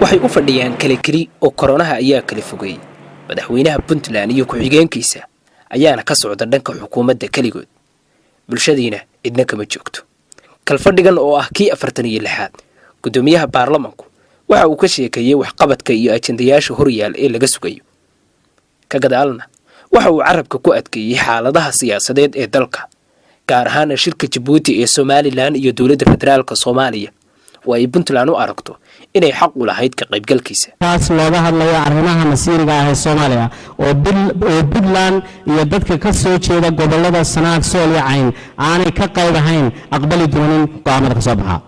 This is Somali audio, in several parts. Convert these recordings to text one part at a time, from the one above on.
waxay u fadhiyaan kala keli oo koronaha ayaa kala fogay madaxweynaha Puntland iyo ku-xigeenkiisa ayaana ka socda dhanka xukuumadda kaligood bulshadiina idna kama joogto kalfadhigan oo ah kii 46aad gudoomiyaha baarlamaanku waxa uu ka sheekayay waxqabadka iyo ajendayaasha horyaal ee laga sugayo ka gadaalna waxa uu carabka ku adkeeyay xaaladaha siyaasadeed ee dalka gaar ahaan shirka Djibouti ee Somaliland iyo dawladda federaalka Soomaaliya oo ay Puntland u aragto inay xaq u lahayd ka qaybgalkiisa taas looga hadlayo arrimaha masiiriga ah ee Soomaaliya oo Puntland iyo dadka ka soo jeeda gobolada Sanaag Sool iyo Cayn aanay ka qayb ahayn aqbali doonin go'aamada ka soo baxa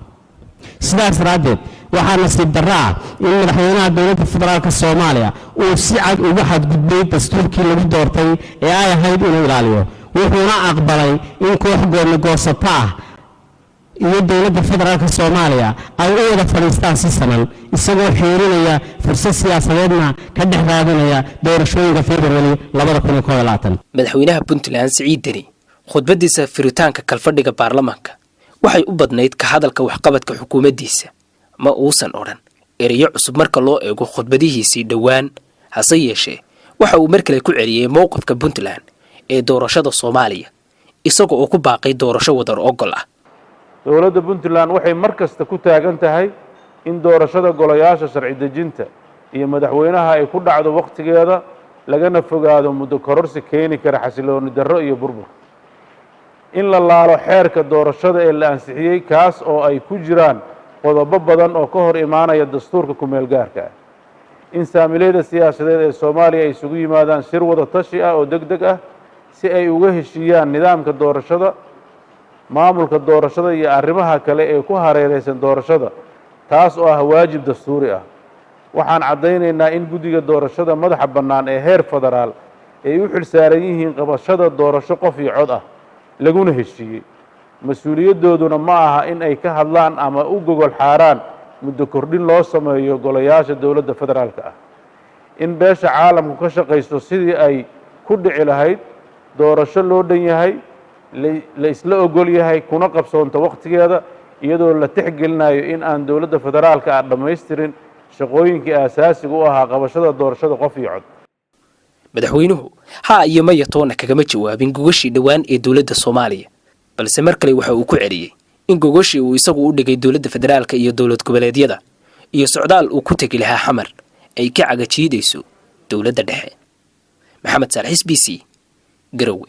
sidaas raadeed waxaa nasiib darro ah in madaxweynaha dawladda federaalka Soomaaliya uu si cad uga xadgudbay dastuurkii lagu doortay ee ay ahayd inuu ilaaliyo wuxuuna aqbalay in koox go'aan-goosata ah iyo dawladda federaalka Soomaaliya ay u wada fadhiistaan si sanan isagoo xeerinaya fursad siyaasadeedna ka dhex raadinaya doorashooyinka February 2021 madaxweynaha Puntland Siciid Deni khudbadiisa firitaanka kalfadhiga baarlamaanka waxay u badnayd ka hadalka waxqabadka xukuumaddiisa ma uusan oran erayo cusub marka loo eego khudbadihiisii dhawaan hase yeeshee waxa uu markale ku celiyay mowqifka Puntland ee doorashada Soomaaliya isagoo ku baaqay doorasho wadar ogol ah dawladda Puntland waxay markasta ku taagan tahay in doorashada golayaasha sharci dejinta iyo madaxweynaha ay ku dhacdo waqtigeeda lagana fogaado muddo kororsi keeni kara xasilooni darro iyo burbur in la laalo xeerka doorashada ee la ansixiyay kaas oo ay ku jiraan qodobo badan oo ka hor imaanaya dastuurka ku meel gaarka ah in saamileeda siyaasadeed ee Soomaaliya ay isugu yimaadaan shir wada tashi ah oo degdeg ah si ay uga heshiiyaan nidaamka doorashada maamulka doorashada iyo arrimaha kale ee ku hareeraysan doorashada taas oo ah waajib dastuuri ah waxaan cadeynaynaa in guddiga doorashada madaxa bannaan ee heer federaal ay u xilsaaran yihiin qabashada doorasho qof iyo cod ah laguna heshiiyey mas-uuliyadooduna ma aha in ay ka hadlaan ama u gogol xaaraan muddo kordhin loo sameeyo golayaasha dawladda federaalka ah in beesha caalamku ka shaqaysto sidii ay ku dhici lahayd doorasho loo dhan yahay la isla ogol yahay kuna qabsoonto waqtigeeda iyadoo la tixgelinayo in aan dawladda federaalka ah dhammaystirin shaqooyinkii aasaasiga u ahaa qabashada doorashada qof iyo cod madaxweynuhu ha iyo maya toona kagama jawaabin gogashii dhawaan ee dawladda Soomaaliya balse mar kale waxa uu ku celiyay in gogashii uu isagu u dhigay dawladda federaalka iyo dawlad goboleedyada iyo socdaal uu ku tagi lahaa xamar ay ka cagajiidayso dawladda dhexe maxamed Saalax SBC Garowe